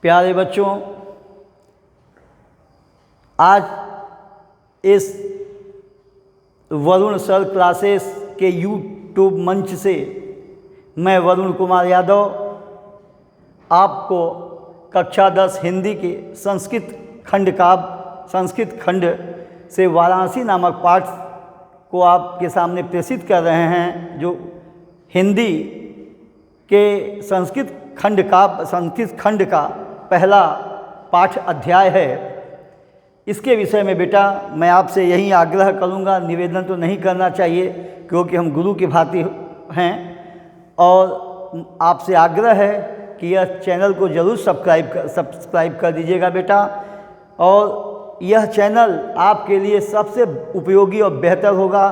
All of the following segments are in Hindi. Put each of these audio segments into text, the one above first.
प्यारे बच्चों, आज इस वरुण सर क्लासेस के यूट्यूब मंच से मैं वरुण कुमार यादव आपको कक्षा 10 हिंदी के संस्कृत खंड से वाराणसी नामक पाठ को आपके सामने प्रेषित कर रहे हैं, जो हिंदी के संस्कृत खंड का पहला पाठ अध्याय है। इसके विषय में बेटा मैं आपसे यही आग्रह करूंगा, निवेदन तो नहीं करना चाहिए क्योंकि हम गुरु की भांति हैं, और आपसे आग्रह है कि यह चैनल को ज़रूर सब्सक्राइब कर दीजिएगा बेटा। और यह चैनल आपके लिए सबसे उपयोगी और बेहतर होगा।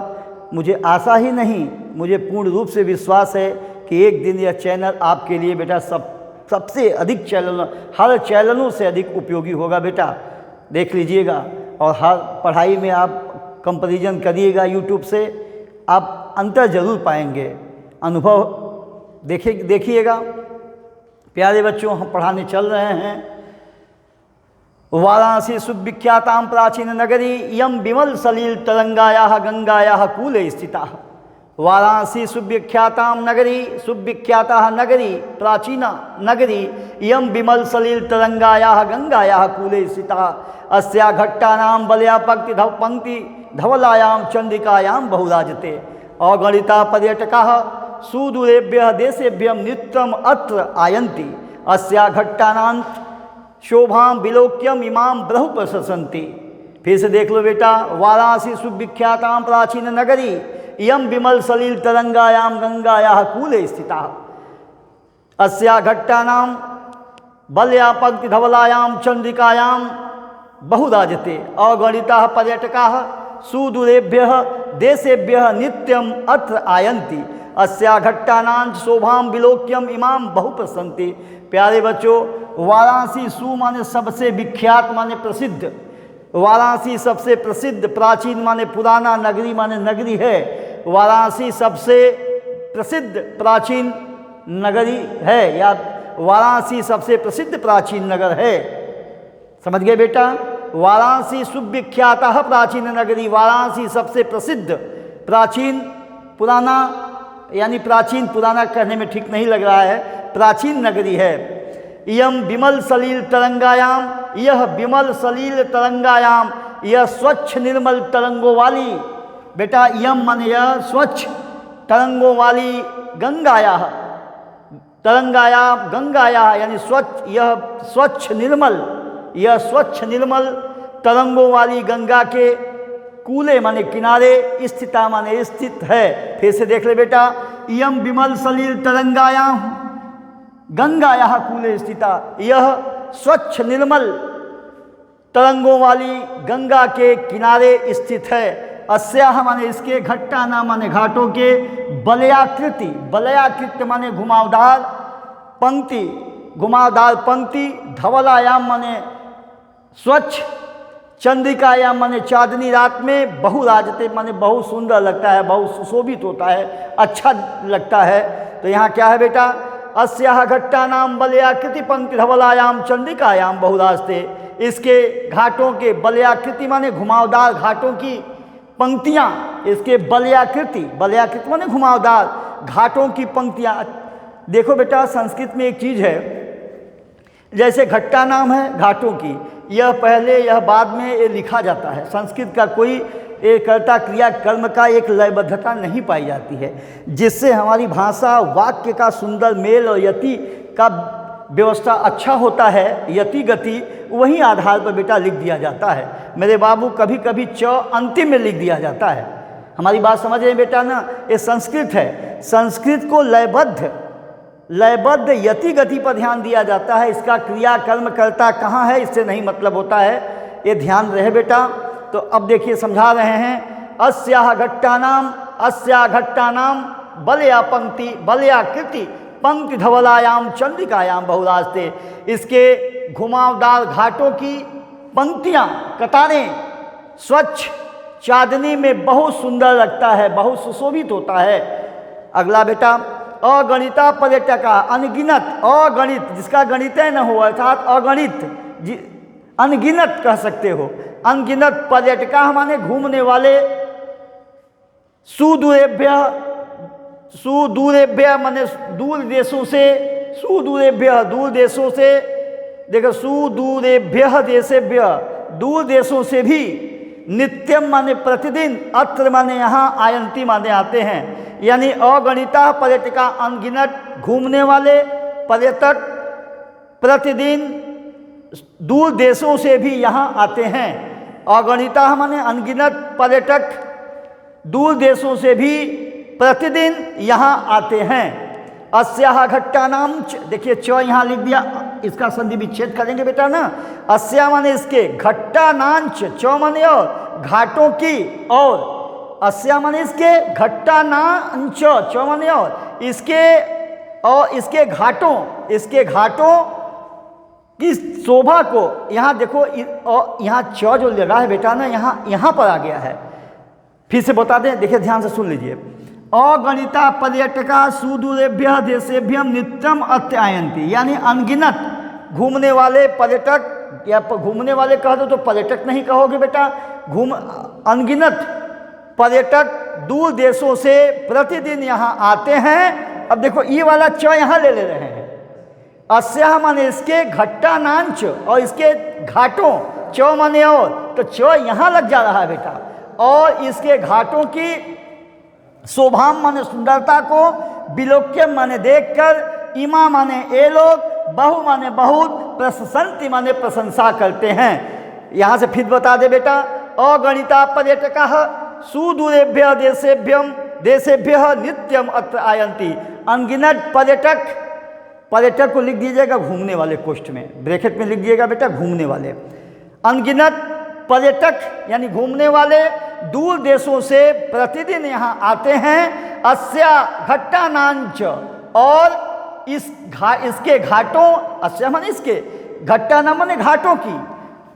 मुझे आशा ही नहीं, मुझे पूर्ण रूप से विश्वास है कि एक दिन यह चैनल आपके लिए बेटा सबसे अधिक हर चैनलों से अधिक उपयोगी होगा बेटा। देख लीजिएगा और हर पढ़ाई में आप कंपैरिजन करिएगा यूट्यूब से, आप अंतर जरूर पाएंगे, अनुभव देखिएगा। प्यारे बच्चों, हम पढ़ाने चल रहे हैं वाराणसी सुविख्यातां प्राचीन नगरी यम विमल सलील तरंगायाः गंगायाः कूले स्थिता। वाराणसी सुविख्यातां नगरी प्राचीना नगरी यम विमल सलील तरंगायाः गंगायाः कूले स्थिता। अस्या घट्टानां बलया पंक्ति धवलायां चंद्रिकायां बहुराजते। अगणिता पर्यटकाः सुदूरेभ्यः देशेभ्यः नित्यम् अत्र आयन्ति। अस्या घट्टानां शोभां विलोक्यम इमाम ब्रह्म प्रशंसन्ति। फिर से देख लो बेटा, वाराणसी सुविख्यातां प्राचीन नगरी यम विमल सलील तरंगायां गंगायाः कूले स्थिता। अस्या घट्टानां बलया पंक्ति धवलायां चंद्रिकायां बहुराजते। अगणिताः पर्यटकाः सुदूरेभ्यः देशेभ्यः नित्यम् अत्र आयन्ति। अस्या घट्टानां शोभां विलोक्यम इमाम बहु प्रसन्ति। प्यारे बच्चों, वाराणसी सु माने सबसे विख्यात माने प्रसिद्ध, वाराणसी सबसे प्रसिद्ध, प्राचीन माने पुराना, नगरी माने नगरी है। वाराणसी सबसे प्रसिद्ध प्राचीन नगरी है, या वाराणसी सबसे प्रसिद्ध प्राचीन नगर है। समझ गए बेटा? वाराणसी सुविख्यातः प्राचीन नगरी, वाराणसी सबसे प्रसिद्ध प्राचीन पुराना, यानी प्राचीन पुराना कहने में ठीक नहीं लग रहा है, प्राचीन नगरी है। यम विमल सलील तरंगायाम, यह विमल सलील तरंगायाम, यह स्वच्छ निर्मल तरंगों वाली, बेटा यम माने यह स्वच्छ तरंगों वाली गंगाया, तरंगायाम गंगाया यानी स्वच्छ, यह स्वच्छ निर्मल, यह स्वच्छ निर्मल तरंगों वाली गंगा के कूले माने किनारे, स्थिता माने स्थित है। फिर से देख ले बेटा, यम विमल सलील तरंगायाम गंगायाः कूले स्थिता, यह स्वच्छ निर्मल तरंगों वाली गंगा के किनारे स्थित है। अस्याह माने इसके, घट्टाना माने घाटों के, बलयाकृति, बलयाकृत माने घुमावदार पंक्ति, धवलायाम माने स्वच्छ, चंद्रिकायाम माने चांदनी रात में, बहुराजते माने बहुत सुंदर लगता है, बहुत सुशोभित होता है, अच्छा लगता है। तो यहाँ क्या है बेटा, अस्याह घट्टानां बलयाकृति पंक्ति धवलायाम चंद्रिकायाम बहुराजते। इसके घाटों के, बलयाकृति माने घुमावदार घाटों की पंक्तियाँ, इसके बलयाकृति माने घुमावदार घाटों की पंक्तियाँ। देखो बेटा, संस्कृत में एक चीज़ है, जैसे घट्टा नाम है घाटों की, यह पहले यह बाद में ये लिखा जाता है। संस्कृत का कोई कर्ता क्रिया कर्म का एक लयबद्धता नहीं पाई जाती है, जिससे हमारी भाषा वाक्य का सुंदर मेल और यति का व्यवस्था अच्छा होता है। यति गति वही आधार पर बेटा लिख दिया जाता है। मेरे बाबू, कभी कभी च अंतिम में लिख दिया जाता है। हमारी बात समझ रहे हैं बेटा ना? ये संस्कृत है, संस्कृत को लयबद्ध यति गति पर ध्यान दिया जाता है। इसका क्रिया कर्म कर्ता कहाँ है इससे नहीं मतलब होता है, ये ध्यान रहे बेटा। तो अब देखिए समझा रहे हैं, अस्या घट्टानाम बलयाकृति पंक्ति धवलायाम चंद्रिकायाम बहुराजते। इसके घुमावदार घाटों की पंक्तियाँ, कतारें स्वच्छ चांदनी में बहुत सुंदर लगता है, बहुत सुशोभित होता है। अगला बेटा, अगणिता पर्यटका, अनगिनत, अगणित जिसका गणित न हो अर्थात अगणित, अनगिनत कह सकते हो, अनगिनत पर्यटका माने घूमने वाले, सुदूरेभ्य, सुदूरेभ्य माने दूर देशों से, सुदूरेभ्य दूर देशों से, देखो सुदूरेभ्य देशेभ्य दूर देशों से भी, नित्यम माने प्रतिदिन, अत्र माने यहाँ, आयंती माने आते हैं, यानी अगणिता पर्यटका अनगिनत घूमने वाले पर्यटक प्रतिदिन दूर देशों से भी यहाँ आते हैं। अगणिता माने अनगिनत पर्यटक दूर देशों से भी प्रतिदिन यहाँ आते हैं। अस्याह घट्टानाम, देखिए च यहाँ लिख दिया, इसका संधि विच्छेद करेंगे बेटा ना। अस्या माने इसके, घट्टानांच, च माने और घाटों की, और अस्या माने इसके, घट्टानांच, च माने और इसके, और इसके घाटों, इसके घाटों की शोभा को, यहाँ देखो और यहाँ च जो लगा है बेटा ना, यहाँ पर आ गया है। फिर से बता दें, देखिए ध्यान से सुन लीजिए। अगणिता पर्यटका सुदूरेभ्य देशेभ्यम नित्यम अत्र आयन्ति, यानी अनगिनत घूमने वाले पर्यटक, या घूमने वाले कह दो तो पर्यटक नहीं कहोगे बेटा, अनगिनत पर्यटक दूर देशों से प्रतिदिन यहाँ आते हैं। अब देखो ये वाला च यहाँ ले रहे हैं, अस्या माने इसके, घट्टानांच और इसके घाटों, च माने और, तो च यहाँ लग जा रहा है बेटा, और इसके घाटों की शोभाम माने सुंदरता को, विलोक्यम माने देखकर, इमा माने ये लोग, बहु माने बहुत, प्रशंति माने प्रशंसा करते हैं। यहाँ से फिर बता दे बेटा, अगणिता पर्यटका सुदूरेभ्य देशेभ्यम देशेभ्य नित्यम अत्र आयन्ति, अनगिनत पर्यटक, पर्यटक को लिख दीजिएगा घूमने वाले कोष्ठ में, ब्रैकेट में लिख दीजिएगा बेटा घूमने वाले, अनगिनत पर्यटक यानी घूमने वाले दूर देशों से प्रतिदिन यहाँ आते हैं। अस्या घट्टानांच, और इसके घाटों, अस्या माने इसके, घट्टाना माने घाटों की,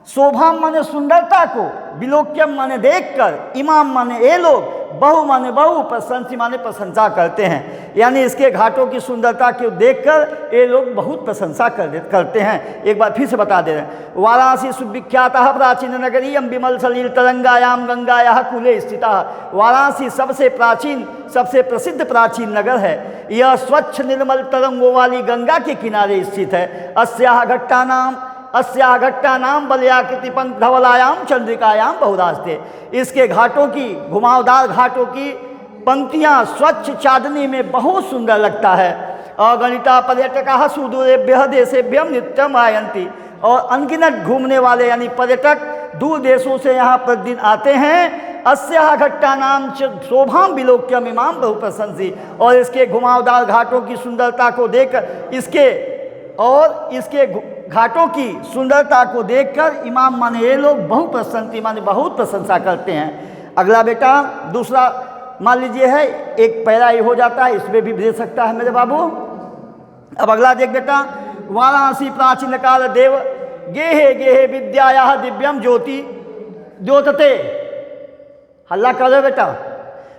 शोभा माने सुंदरता को, विलोक्यम माने देखकर, इमाम माने ये लोग, बहु माने बहु, प्रशंसी माने प्रशंसा करते हैं, यानी इसके घाटों की सुंदरता को देखकर ये लोग बहुत प्रशंसा करते हैं। एक बार फिर से बता दे रहे हैं। वाराणसी सुविख्याता प्राचीन नगरीयम विमल सलिल तरंगायाम गंगाया कूले स्थिता, वाराणसी सबसे प्राचीन, सबसे प्रसिद्ध प्राचीन नगर है। यह स्वच्छ निर्मल तरंगों वाली गंगा के किनारे स्थित है। अस्याह घट्टानाम बलयाकृति पंख धवलायाम चंद्रिकायाम बहुरास्ते, इसके घाटों की, घुमावदार घाटों की पंक्तियाँ स्वच्छ चांदनी में बहुत सुंदर लगता है। अगणिता पर्यटका सुदूरेभ्य देशेभ्यम नित्यम आयन्ति, और अनगिनत घूमने वाले यानी पर्यटक दूर देशों से यहाँ प्रतिदिन आते हैं। अस्याह घट्टानाम शोभाम विलोक्यम इमाम बहु प्रशंसी, और इसके घुमावदार घाटों की सुंदरता को देखकर, इसके घाटों की सुंदरता को देखकर इमाम माने ये लोग, बहु प्रशंसी माने बहुत प्रशंसा करते हैं। अगला बेटा दूसरा मान लीजिए है, एक पैरा ये हो जाता है, इसमें भी दे सकता है मेरे बाबू। अब अगला देख बेटा, वाराणसी प्राचीन काल देव गेहे गेहे विद्याया दिव्यम ज्योति द्योतते, हल्ला करो बेटा।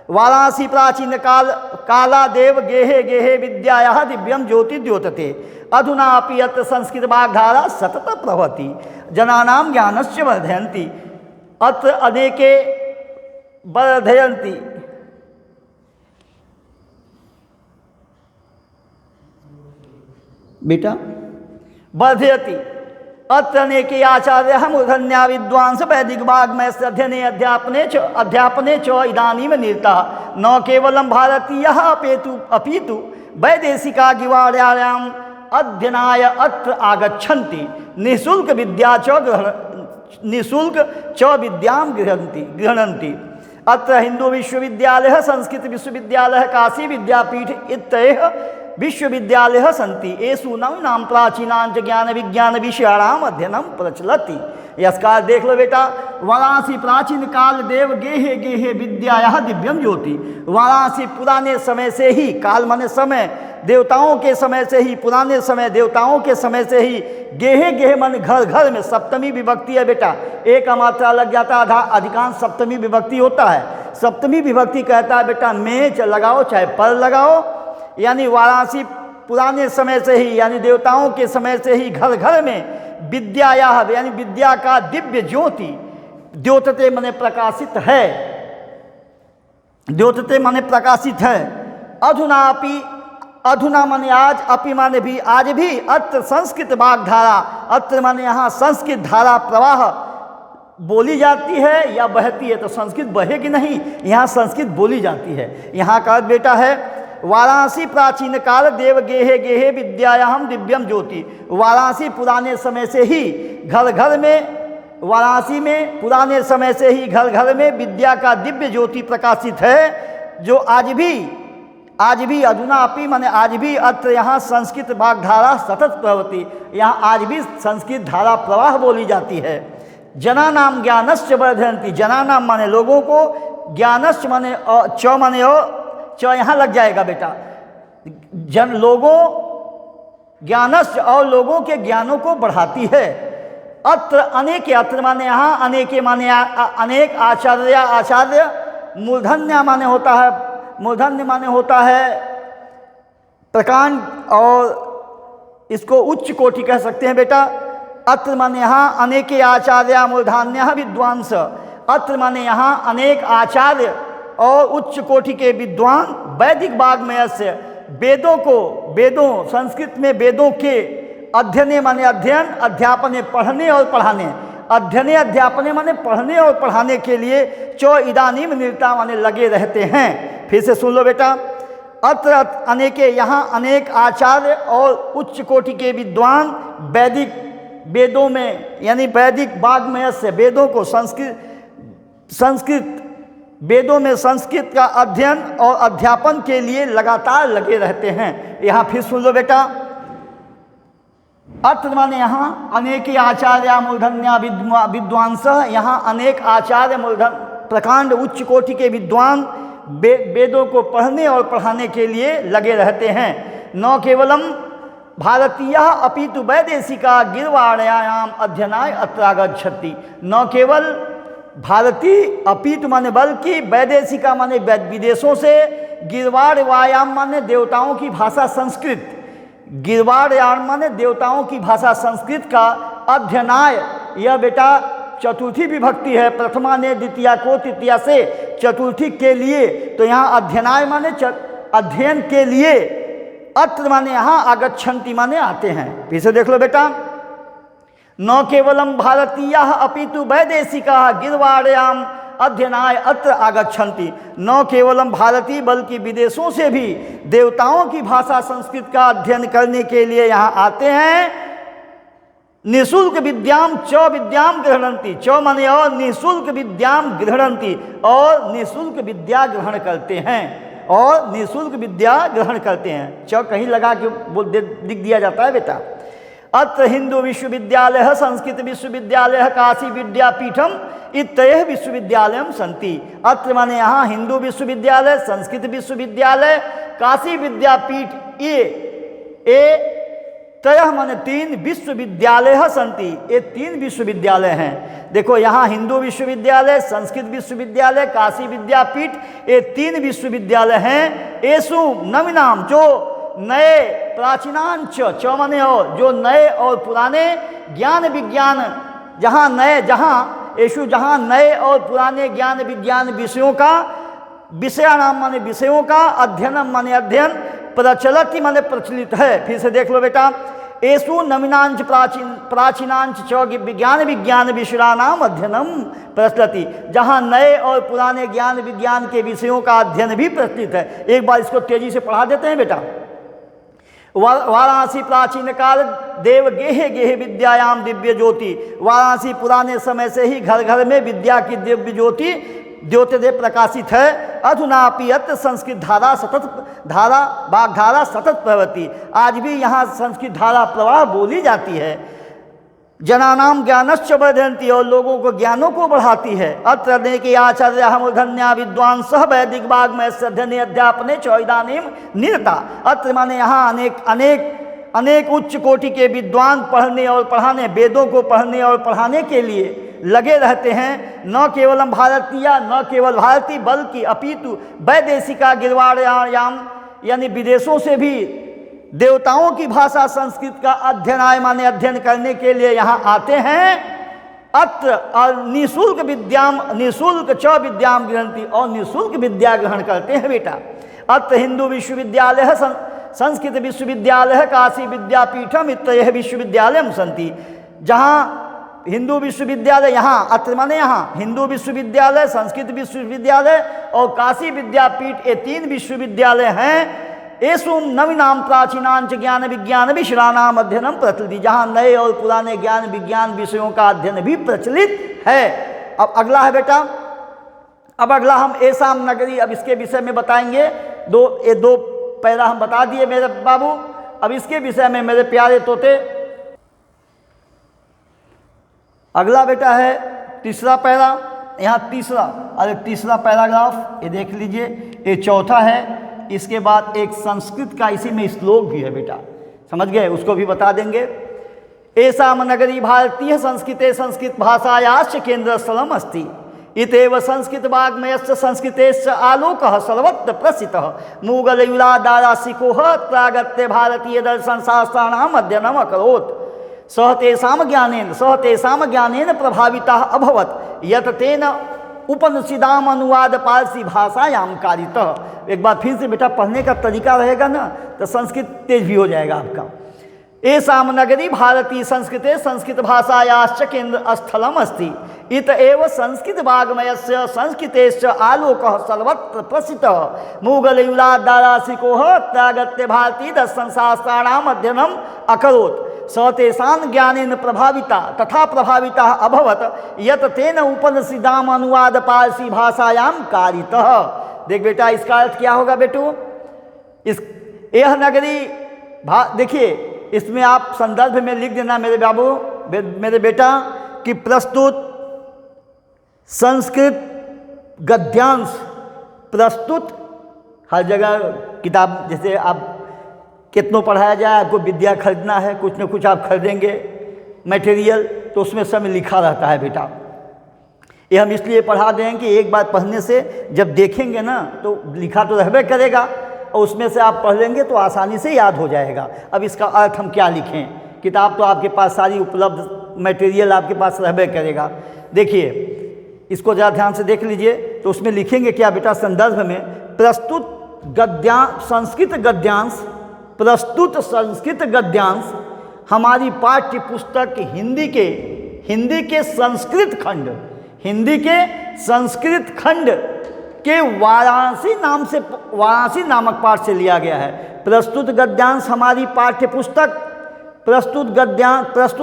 वाराणसी प्राचीन काला देव गेहे गेहे विद्याया दिव्यम ज्योति द्योतते, अधुना अपि अत्र संस्कृत वाग्धारा सतत प्रवहति, जनानां ज्ञानस्य वर्धयन्ति, अत्र अनेके वर्धयन्ति। बेटा वर्धयति, अत्र अनेके आचार्याः मूर्धन्या विद्वांस वैदिक वाग्मयस्य अध्ययने अध्यापने च इदानीं निरताः, न केवलं भारतीयाः अपितु वैदेशिका गिवार्याम् अध्ययनाय अत्र आगच्छन्ति, निःशुल्क च विद्यां गृह्णन्ति। अत्र हिंदू विश्वविद्यालयः, संस्कृत विश्वविद्यालयः, काशी विद्यापीठ इत्येष विश्वविद्यालयः सन्ति, येषु नवीनां प्राचीनां च ज्ञान विज्ञान विषयाणाम् अध्ययनं प्रचलति। यस्कार देख लो बेटा, वाराणसी प्राचीन काल देव गेहे गेहे विद्याया दिव्यम ज्योति, वाराणसी पुराने समय से ही, काल माने समय, देवताओं के समय से ही, पुराने समय देवताओं के समय से ही, गेहे गेहे मन घर घर में, सप्तमी विभक्ति है बेटा, एक का मात्रा लग जाता है, अधिकांश सप्तमी विभक्ति होता है। सप्तमी विभक्ति कहता है बेटा में लगाओ चाहे पर लगाओ, यानी वाराणसी पुराने समय से ही यानी देवताओं के समय से ही घर घर में विद्याया यानी विद्या का दिव्य ज्योति द्योतते माने प्रकाशित है, द्योतते माने प्रकाशित है। अधुनापि अधुना माने आज, अपि माने भी, आज भी अत्र संस्कृत वाग्धारा, अत्र माने यहाँ संस्कृत धारा प्रवाह बोली जाती है या बहती है। तो संस्कृत बहेगी नहीं, यहाँ संस्कृत बोली जाती है। यहाँ का बेटा है वाराणसी प्राचीन काल देव गेहे गेहे विद्यायाम दिव्यम ज्योति। वाराणसी पुराने समय से ही घर घर में, वाराणसी में पुराने समय से ही घर घर में विद्या का दिव्य ज्योति प्रकाशित है, जो आज भी अधुना अपि माने आज भी अत्र यहाँ संस्कृत वाग्धारा सतत प्रवृत्ति, यहाँ आज भी संस्कृत धारा प्रवाह बोली जाती है। जना नाम ज्ञानश्च वर्धयन्ति, जना नाम माने लोगों को, ज्ञानश्च माने च माने च यहाँ लग जाएगा बेटा, जन लोगों ज्ञानश्च और लोगों के ज्ञानों को बढ़ाती है। अत्र अनेक, अत्र माने यहाँ, अनेके माने अनेक, आचार्य आचार्य, मूर्धन्य माने होता है, मूर्धन्य माने होता है प्रकांड, और इसको उच्च कोटि कह सकते हैं बेटा। अत्र माने यहाँ अनेके आचार्य मूर्धान्य विद्वांस, अत्र माने यहाँ अनेक आचार्य और उच्च कोटि के विद्वान वैदिक वाग्मय से वेदों को, वेदों संस्कृत में वेदों के अध्ययने माने अध्ययन, अध्यापने पढ़ने और पढ़ाने, अध्ययने अध्यापने माने पढ़ने और पढ़ाने के लिए चो इदानीम निरता माने लगे रहते हैं। फिर से सुन लो बेटा, अत्र अनेके, यहाँ अनेक आचार्य और उच्च कोटि के विद्वान वैदिक वेदों में यानी वैदिक वाग्मय से वेदों को संस्कृत वेदों में संस्कृत का अध्ययन और अध्यापन के लिए लगातार लगे रहते हैं। यहाँ फिर सुन लो बेटा, अत्र माने यहाँ अनेक आचार्य मूर्धन्या विद्वांस, यहाँ अनेक आचार्य मूर्धन प्रकांड उच्च कोटि के विद्वान वेदों को पढ़ने और पढ़ाने के लिए लगे रहते हैं। न केवलम भारतीय अपितु वैदेशिका गिरवाण्याम अध्ययनाय अत्र आगच्छति, न केवल भारतीय अपितु माने बल्कि वैदेशिका माने विदेशों से, गिरवाड़ वायाम माने देवताओं की भाषा संस्कृत, गिरवाड़ याम माने देवताओं की भाषा संस्कृत का अध्ययनाय, यह बेटा चतुर्थी विभक्ति है, प्रथमा ने द्वितीया को तृतीया से चतुर्थी के लिए, तो यहाँ अध्ययनाय माने अध्ययन के लिए, अत्र माने यहाँ आगच्छन्ति माने आते हैं। फिर से देख लो बेटा, न केवलम भारतीय अपितु वैदेशिका गिरवाण्याम अध्ययनाय अत्र आगच्छन्ति, न केवलम भारतीय बल्कि विदेशों से भी देवताओं की भाषा संस्कृत का अध्ययन करने के लिए यहाँ आते हैं। निःशुल्क विद्याम च विद्याम गृह्णन्ति, च माने और निःशुल्क विद्याम गृह्णन्ति, और निःशुल्क विद्या ग्रहण करते हैं, और निःशुल्क विद्या ग्रहण करते हैं। च कहीं लगा के लिख दिया जाता है बेटा। अत्र हिंदू विश्वविद्यालय, संस्कृत विश्वविद्यालय, काशी विद्यापीठम इत्येह विश्वविद्यालय सन्ति। अत्र माने यहाँ हिंदू विश्वविद्यालय, संस्कृत विश्वविद्यालय, काशी विद्यापीठ, ये त्रयः माने 3 विश्वविद्यालय सन्ति, ये 3 विश्वविद्यालय हैं। देखो यहाँ हिंदू विश्वविद्यालय, संस्कृत विश्वविद्यालय, काशी विद्यापीठ, ये 3 विश्वविद्यालय हैं। येषु नवीनाम, जो नए, प्राचीनांच च माने और, जो नए और पुराने, ज्ञान विज्ञान, जहाँ नए, जहाँ येषु जहाँ नए और पुराने ज्ञान विज्ञान विषयों का, विषयानाम माने विषयों का, अध्ययनम माने अध्ययन, प्रचलति माने प्रचलित है। फिर से देख लो बेटा, येषु नवीनांच प्राचीनांच च विज्ञान विषयानाम अध्ययनम प्रचलति, जहाँ नए और पुराने ज्ञान विज्ञान के विषयों का अध्ययन भी प्रचलित है। एक बार इसको तेजी से पढ़ा देते हैं बेटा। वाराणसी प्राचीन काल देव गेहे गेहे विद्यायाम दिव्य ज्योति, वाराणसी पुराने समय से ही घर घर में विद्या की दिव्य ज्योति द्योतदे प्रकाशित है। अधुनापि अत्र संस्कृत धारा वाग्धारा सतत प्रवृत्ति, आज भी यहाँ संस्कृत धारा प्रवाह बोली जाती है। जनानाम ज्ञानश्च वर्धयन्ति, और लोगों को ज्ञानों को बढ़ाती है। अत्र अनेके आचार्य मूर्धन्या विद्वांस वैदिक वाग्मय अध्ययने अध्यापने च इदानीम निरता। अत्र माने यहाँ अनेक उच्च कोटि के विद्वान पढ़ने और पढ़ाने, वेदों को पढ़ने और पढ़ाने के लिए लगे रहते हैं। न केवलम भारतीय, न केवल भारतीय बल्कि अपितु वैदेशिका गिरवाण्याम यानी विदेशों से भी देवताओं की भाषा संस्कृत का अध्ययनाय माने अध्ययन करने के लिए यहाँ आते हैं। अत्र और निःशुल्क च विद्याम ग्रहंति, और निःशुल्क विद्या ग्रहण करते हैं बेटा। अत्र हिंदू विश्वविद्यालय संस्कृत विश्वविद्यालय काशी विद्यापीठम इत्ययः विश्वविद्यालय सन्ति। जहाँ हिंदू विश्वविद्यालय, यहाँ अत्र माने यहाँ हिंदू विश्वविद्यालय, संस्कृत विश्वविद्यालय और काशी विद्यापीठ, ये 3 विश्वविद्यालय हैं। एसु नवीनाम प्राचीनांच ज्ञान विज्ञान विषयाणाम अध्ययनम प्रचलित, जहाँ नए और पुराने ज्ञान विज्ञान विषयों का अध्ययन भी प्रचलित है। अब अगला है बेटा, अब अगला हम एसाम नगरी, अब इसके विषय में बताएंगे। ये दो पैरा हम बता दिए मेरे बाबू, अब इसके विषय में मेरे प्यारे तोते। अगला बेटा है तीसरा पैरा, यहाँ तीसरा पैराग्राफ, ये देख लीजिए, ये चौथा है। इसके बाद एक संस्कृत का इसी में श्लोक भी है बेटा, समझ गए, उसको भी बता देंगे। एसाम नगरी भारतीय संस्कृते संस्कृत भाषायाश्च केंद्र स्थलम अस्ति, इतेव संस्कृत वाग्मयस्य संस्कृतेश्च आलोकः सर्वत्र प्रसिद्धः। मुगलयुला दारासिकोः प्रागत्य भारतीय दर्शन शास्त्राणाम अध्ययनम अकरोत्। सह तेषां ज्ञानेन प्रभावितः अभवत्, यत् तेन उपनिषदाम अनुवाद पारसी भाषायाम कारितः। एक बार फिर से बेटा पढ़ने का तरीका रहेगा ना तो संस्कृत तेज भी हो जाएगा आपका। एसाम नगरी भारतीय संस्कृते संस्कृत भाषायाश्च केंद्र स्थलम अस्ति, इत एव संस्कृत वाग्मयस्य संस्कृतेश्च आलोकः सर्वत्र प्रसिद्धः। मुगलयुला दारासिकोः प्रागत्य भारतीय दर्शन शास्त्राणाम अध्ययनम अकरोत्। स तेषां ज्ञानेन प्रभाविता तथा प्रभाविता अभवत, यत तेन उपनिषदाम अनुवाद पारसी भाषायाम कारितः। देख बेटा इसका अर्थ क्या होगा बेटू, यह नगरी देखिए इसमें आप संदर्भ में लिख देना मेरे बाबू, मेरे बेटा, कि प्रस्तुत संस्कृत गद्यांश प्रस्तुत, हर जगह किताब जैसे आप कितनों पढ़ाया जाए, आपको विद्या खरीदना है, कुछ न कुछ आप खरीदेंगे मटेरियल, तो उसमें सब लिखा रहता है बेटा। ये हम इसलिए पढ़ा दें कि एक बार पढ़ने से जब देखेंगे ना तो लिखा तो रहबे करेगा, और उसमें से आप पढ़ लेंगे तो आसानी से याद हो जाएगा। अब इसका अर्थ हम क्या लिखें, किताब तो आपके पास सारी उपलब्ध मटेरियल आपके पास रहबे करेगा। देखिए इसको ज़रा ध्यान से देख लीजिए, तो उसमें लिखेंगे क्या बेटा, संदर्भ में प्रस्तुत संस्कृत गद्यांश, प्रस्तुत संस्कृत गद्यांश हमारी पाठ्य पुस्तक हिंदी के संस्कृत खंड के वाराणसी नामक पाठ से लिया गया है। प्रस्तुत गद्यांश हमारी पाठ्य पुस्तक, प्रस्तुत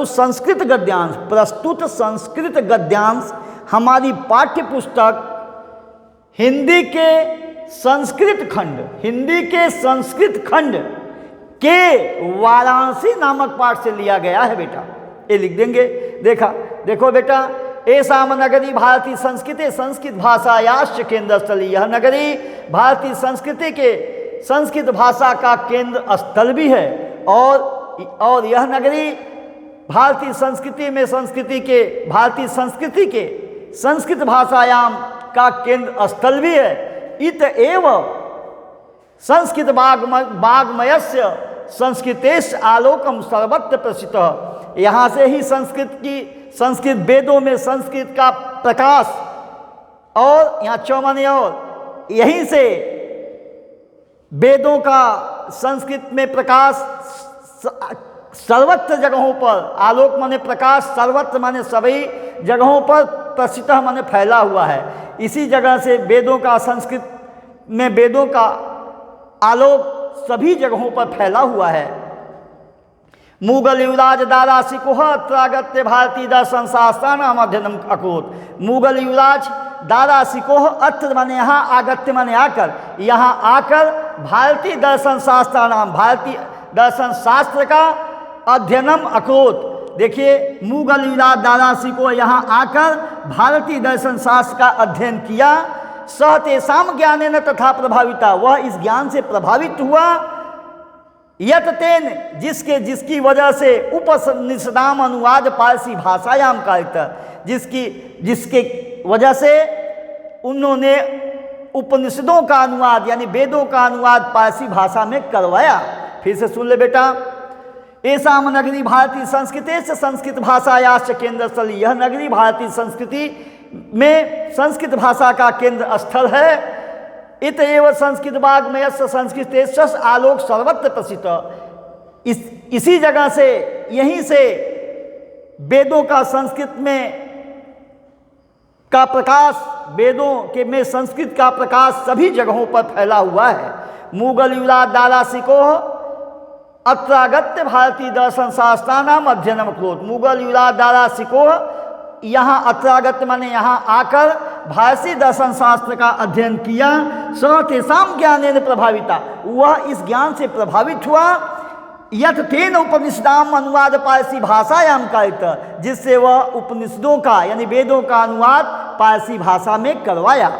संस्कृत गद्यांश हमारी पाठ्य पुस्तक हिंदी के संस्कृत खंड के वाराणसी नामक पाठ से लिया गया है बेटा, ये लिख देंगे। देखो बेटा, एसाम नगरी भारतीय संस्कृति संस्कृत भाषायाश्च केंद्र स्थल, यह नगरी भारतीय संस्कृति के संस्कृत भाषा का केंद्र स्थल भी है, और यह नगरी भारतीय संस्कृति के संस्कृत भाषायाम का केंद्र स्थल भी है। इत एव संस्कृत वाग्मयस्य संस्कृतेश आलोकम सर्वत्र प्रसिद्ध। यहाँ से ही संस्कृत वेदों में संस्कृत का प्रकाश, और यहाँ चौमाने, और यहीं से वेदों का संस्कृत में प्रकाश सर्वत्र जगहों पर, आलोक माने प्रकाश, सर्वत्र माने सभी जगहों पर, प्रसिद्ध माने फैला हुआ है। इसी जगह से वेदों का, संस्कृत में वेदों का आलोक सभी जगहों पर फैला हुआ है। मुगल युवराज दारासिकोह प्रागत्य भारतीय दर्शन शास्त्राणाम अध्ययनम अकरोत्। मुगल युवराज दारासिकोह, अत्र माने यहाँ, आगत्य माने आकर, यहाँ आकर भारतीय दर्शन शास्त्राणाम, भारतीय दर्शन शास्त्र का अध्ययनम अकरोत्। देखिए मुगल युवराज दारासिकोह यहाँ आकर भारतीय दर्शन शास्त्र का अध्ययन किया। सह तेषां ज्ञानेन तथा प्रभाविता, वह इस ज्ञान से प्रभावित हुआ। यत तेन, जिसकी वजह से उपनिषदाम अनुवाद पारसी भाषायाम कारितः, जिसके वजह से उन्होंने उपनिषदों का अनुवाद यानी वेदों का अनुवाद पारसी भाषा में करवाया। फिर से सुन ले बेटा, ऐसा नगरी भारतीय संस्कृति से संस्कृत भाषायाश्च केंद्र स्थल, यह नगरी भारतीय संस्कृति में संस्कृत भाषा का केंद्र स्थल है। इत एव संस्कृत वाग्मय संस्कृत आलोक सर्वत्र प्रसिद्ध, इसी जगह से, यहीं से वेदों का संस्कृत में का प्रकाश, वेदों के में संस्कृत का प्रकाश सभी जगहों पर फैला हुआ है। मुगल युवराज दारा सिकोह अत्रागत्य भारतीय दर्शन शास्त्रानाम अध्ययनम क्रोध, मुगल युवराज दारा सिकोह यहाँ अत्रागत्य माने यहाँ आकर भारतीय दर्शन शास्त्र का अध्ययन किया। स तेषां ज्ञानेन प्रभाविता, वह इस ज्ञान से प्रभावित हुआ। यथ तेन उपनिषदाम अनुवाद पारसी भाषायाम कारित, जिससे वह उपनिषदों का यानी वेदों का अनुवाद पारसी भाषा में करवाया।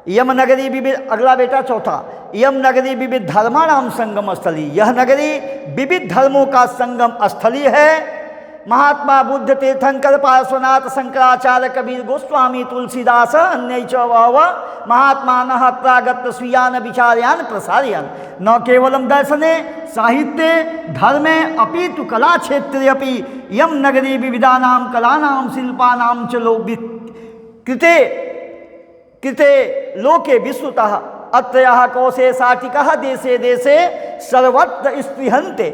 यम नगरी विविध, अगला बेटा चौथा, यम नगरी विविध धर्माणाम संगम स्थली, यह नगरी विविध धर्मों का संगम स्थली है। महात्मा बुद्ध तीर्थंकर पार्श्वनाथ शंकराचार्य कबीर गोस्वामी तुलसीदास अन्य च बहवः महात्मानः अत्रागत्य स्वीयान् विचार्यान् प्रसारयन्, न केवलं दर्शने साहित्ये धर्मे अपि तु कला क्षेत्रे अपि यम नगरी विविधानां कलानां शिल्पानां च कृते कृते लोके विश्रुतः। अत्र यः कोशे साटिकः देशे देशे सर्वत्र स्पृहन्ते,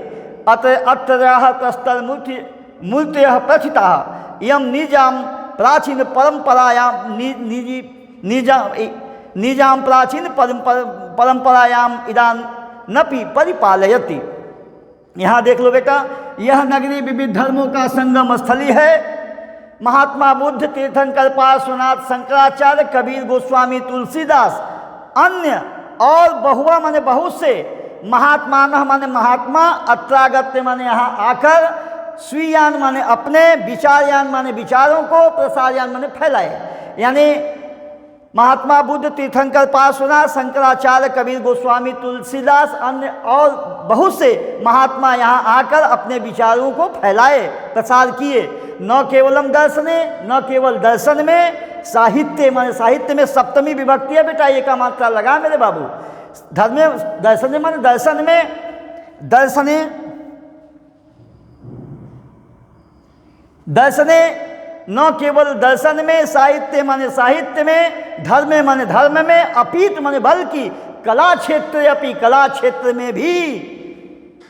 अत्र यः तस्थल मूर्तयः प्रथिताः। यम निजाम प्राचीन परंपरायां निजाम प्राचीन परंपरायां इदानपि परिपालयति। यहाँ देख लो बेटा, यह नगरी विविध धर्मों का संगम स्थली है। महात्मा बुद्ध तीर्थंकर पार्श्वनाथ शंकराचार्य कबीर गोस्वामी तुलसीदास अन्य और बहुआ माने बहुत से महात्मा माने महात्मा अत्रागत्य माने यहाँ आकर स्वीयान माने अपने, विचारयान माने विचारों को, प्रसारयान माने फैलाए। यानी महात्मा बुद्ध तीर्थंकर पार्श्वनाथ शंकराचार्य कबीर गोस्वामी तुलसीदास अन्य और बहुत से महात्मा यहाँ आकर अपने विचारों को फैलाए, प्रसार किए। न केवलम दर्शने, न केवल दर्शन में, साहित्य माने साहित्य में सप्तमी विभक्ति है बेटा, ये का मात्रा लगा मेरे बाबू। धर्म में दर्शन माने दर्शन में, दर्शने न केवल दर्शन में, साहित्य माने साहित्य में, धर्म माने धर्म में, अपीत माने बल्कि कला क्षेत्र अपि, कला क्षेत्र में भी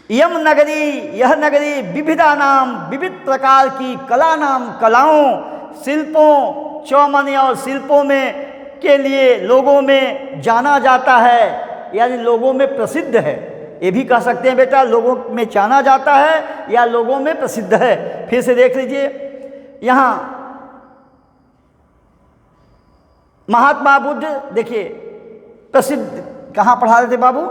यम नगरी, यह नगरी विविधा नाम, विविध प्रकार की कला नाम, कलाओं, शिल्पों, चौमने और शिल्पों में के लिए लोगों में जाना जाता है, यानी लोगों में प्रसिद्ध है। ये भी कह सकते हैं बेटा, लोगों में जाना जाता है या लोगों में प्रसिद्ध है। फिर से देख लीजिए, यहाँ महात्मा बुद्ध देखिए प्रसिद्ध, कहाँ पढ़ा रहे थे बाबू?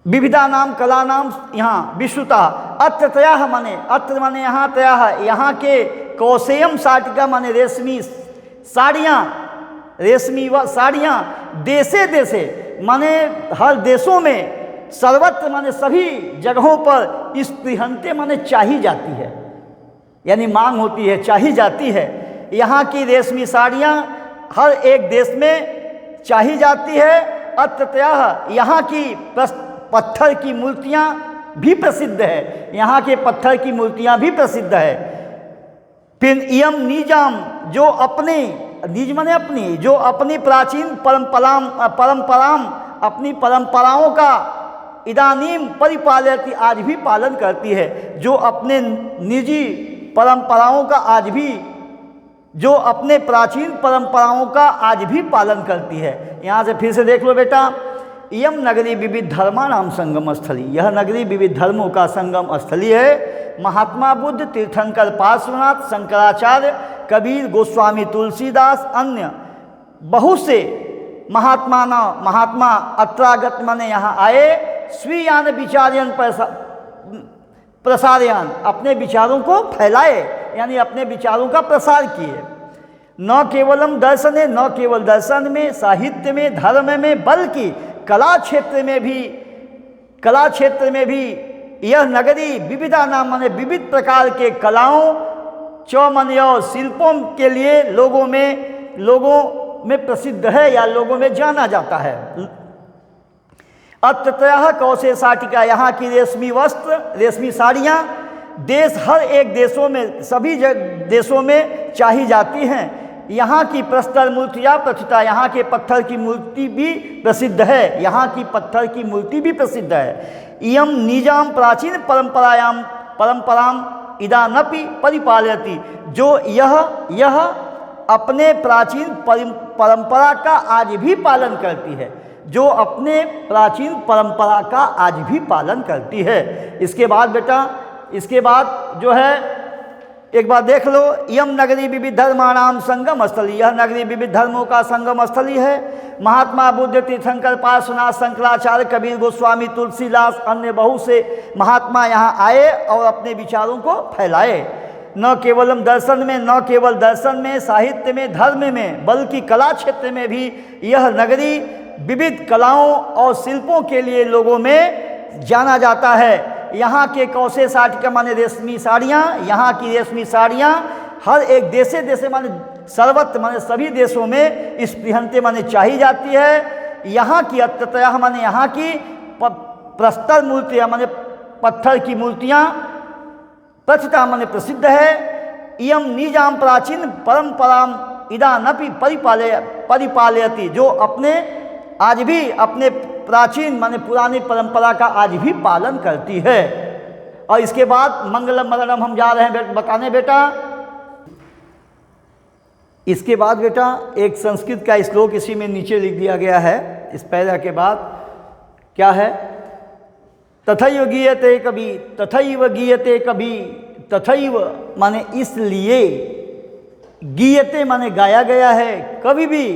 विविधा नाम कला नाम, यहाँ विश्रुता। अत्र त्रयः माने, अत्र माने यहाँ, त्रयः यहाँ के, कौशेयम साटिका माने रेशमी साड़ियाँ, रेशमी व साड़ियाँ, देशे देशे माने हर देशों में, सर्वत्र माने सभी जगहों पर, स्पृहन्ते माने चाही जाती है, यानी मांग होती है, चाही जाती है। यहाँ की रेशमी साड़ियाँ हर एक देश में चाही जाती है। अत्रतः यहाँ की पत्थर की मूर्तियाँ भी प्रसिद्ध है, यहाँ के पत्थर की मूर्तियाँ भी प्रसिद्ध है। फिर इयम निजाम, जो अपने, निज माने अपनी, जो अपनी प्राचीन परंपराम अपनी परंपराओं का इदानीम परिपालयति, आज भी पालन करती है। जो अपने निजी परंपराओं का आज भी, जो अपने प्राचीन परंपराओं का आज भी पालन करती है। यहाँ से फिर से देख लो बेटा, यम नगरी विविध धर्माणाम संगम स्थली, यह नगरी विविध धर्मों का संगम स्थली है। महात्मा बुद्ध तीर्थंकर पार्श्वनाथ शंकराचार्य कबीर गोस्वामी तुलसीदास अन्य बहुत से महात्मा अत्रागत माने यहाँ आए। स्वीयान विचार्यन प्रसारयान, अपने विचारों को फैलाए, यानी अपने विचारों का प्रसार किए। न केवलम दर्शने, न केवल दर्शन में, साहित्य में, धर्म में, बल्कि कला क्षेत्र में भी यह नगरी विविधा नाम माने विविध प्रकार के कलाओं, चौमने और शिल्पों के लिए लोगों में प्रसिद्ध है या लोगों में जाना जाता है। अत्रतः कौशे साटिका, यहाँ की रेशमी वस्त्र, रेशमी साड़ियाँ देश हर एक देशों में, सभी देशों में चाही जाती हैं। यहाँ की प्रस्तर मूर्तियाँ प्रथिता, यहाँ के पत्थर की मूर्ति भी प्रसिद्ध है, यहाँ की पत्थर की मूर्ति भी प्रसिद्ध है। इयम निजाम प्राचीन परंपराम इदानपि परिपालयति, जो यह अपने प्राचीन परंपरा का आज भी पालन करती है, जो अपने प्राचीन परंपरा का आज भी पालन करती है। इसके बाद बेटा, इसके बाद जो है एक बार देख लो, यम नगरी विविध धर्माणाम संगम स्थली, यह नगरी विविध धर्मों का संगम स्थली है। महात्मा बुद्ध, तीर्थंकर, पार्श्वनाथ, शंकराचार्य, कबीर गोस्वामी, तुलसीदास, अन्य बहुत से महात्मा यहाँ आए और अपने विचारों को फैलाए। न केवलम दर्शन में, न केवल दर्शन में, साहित्य में, धर्म में, बल्कि कला क्षेत्र में भी यह नगरी विविध कलाओं और शिल्पों के लिए लोगों में जाना जाता है। यहाँ के कौशे साटिका माने रेशमी साड़ियाँ, यहाँ की रेशमी साड़ियाँ हर एक देशे माने सर्वत्र माने सभी देशों में स्पृहंते माने चाही जाती है। यहाँ की अत्यतः माने यहाँ की प्रस्तर मूर्तियाँ माने पत्थर की मूर्तियाँ प्रथिता माने प्रसिद्ध है। इयम निजाम प्राचीन परंपराम इदानपि परिपालयति, जो अपने आज भी अपने प्राचीन माने पुरानी परंपरा का आज भी पालन करती है। और इसके बाद मंगलम मरणम हम जा रहे हैं बताने बेटा। इसके बाद बेटा एक संस्कृत का श्लोक इसी में नीचे लिख दिया गया है, इस पैरा के बाद क्या है, तथैव गीयते कभी, तथैव गीयते कभी, तथैव माने इसलिए, गीयते माने गाया गया है, कभी भी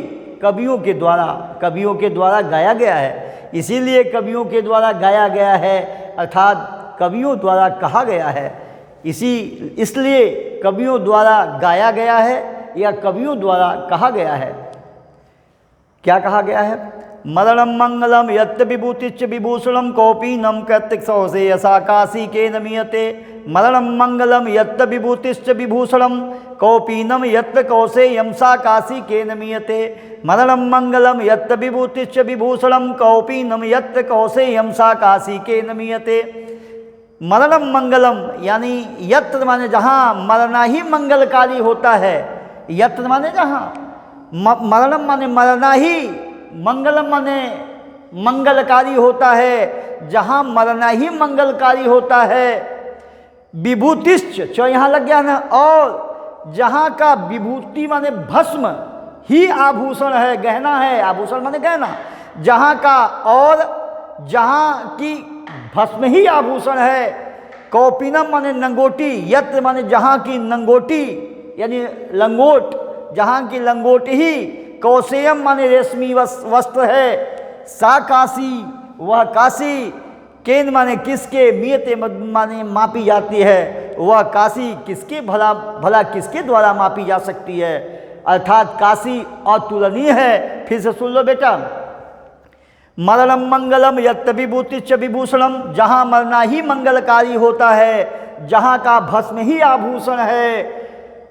कवियों के द्वारा गाया गया है, इसीलिए कवियों के द्वारा गाया गया है, अर्थात कवियों द्वारा कहा गया है, इसलिए कवियों द्वारा गाया गया है या कवियों द्वारा कहा गया है। क्या कहा गया है? मरणम मंगलम यत् विभूतिश्च विभूषणम कौपीनम कर्तिक सौसे यसा काशी के नमीयते। मरणम मंगलम यत् विभूतिश्च विभूषणम कौपीनम यत्र कौसे यमसा काशी के नमीयते। मरणम मंगलम यत् विभूतिश्च विभूषणम कौपीनम यत्र कौसे यमसा काशी के नमीयते। मरणम मंगलम यानी यत्र माने जहाँ मरना ही मंगलकारी होता है, यत्र माने जहाँ, मरणम माने मरना ही, मंगलम माने मंगलकारी होता है, जहाँ मरना ही मंगलकारी होता है। विभूतिश्च जो यहाँ लग गया ना, और जहाँ का विभूति माने भस्म ही आभूषण है, गहना है, आभूषण माने गहना, जहाँ का और जहाँ की भस्म ही आभूषण है। कौपीनम माने नंगोटी, यत्र माने जहाँ की नंगोटी यानी लंगोट, जहाँ की लंगोट ही, कौशेयम माने रेशमी वस्त्र है, सा काशी वह काशी, केन माने किसके, मियते माने मापी जाती है, वह काशी किसके भला किसके द्वारा मापी जा सकती है, अर्थात काशी अतुलनीय है। फिर से सुन लो बेटा, मरणम मंगलम यत् विभूतिश्च विभूषणम, जहाँ मरना ही मंगलकारी होता है, जहाँ का भस्म ही आभूषण है,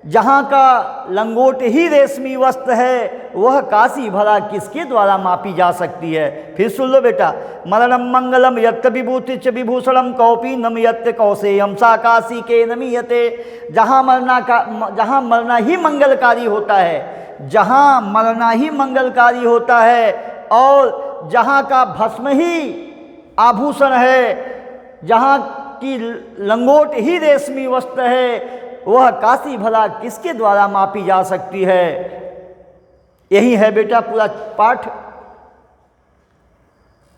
जहाँ का लंगोट ही रेशमी वस्त्र है, वह काशी भला किसके द्वारा मापी जा सकती है। फिर सुन लो बेटा, मरणम मंगलम यत् विभूतिश्च विभूषणम कौपीनम यत्र कौशेयम सा काशी के नमीयते। जहाँ मरना ही मंगलकारी होता है, जहाँ मरना ही मंगलकारी होता है, और जहाँ का भस्म ही आभूषण है, जहाँ की लंगोट ही रेशमी वस्त्र है, वह काशी भला किसके द्वारा मापी जा सकती है। यही है बेटा पूरा पाठ।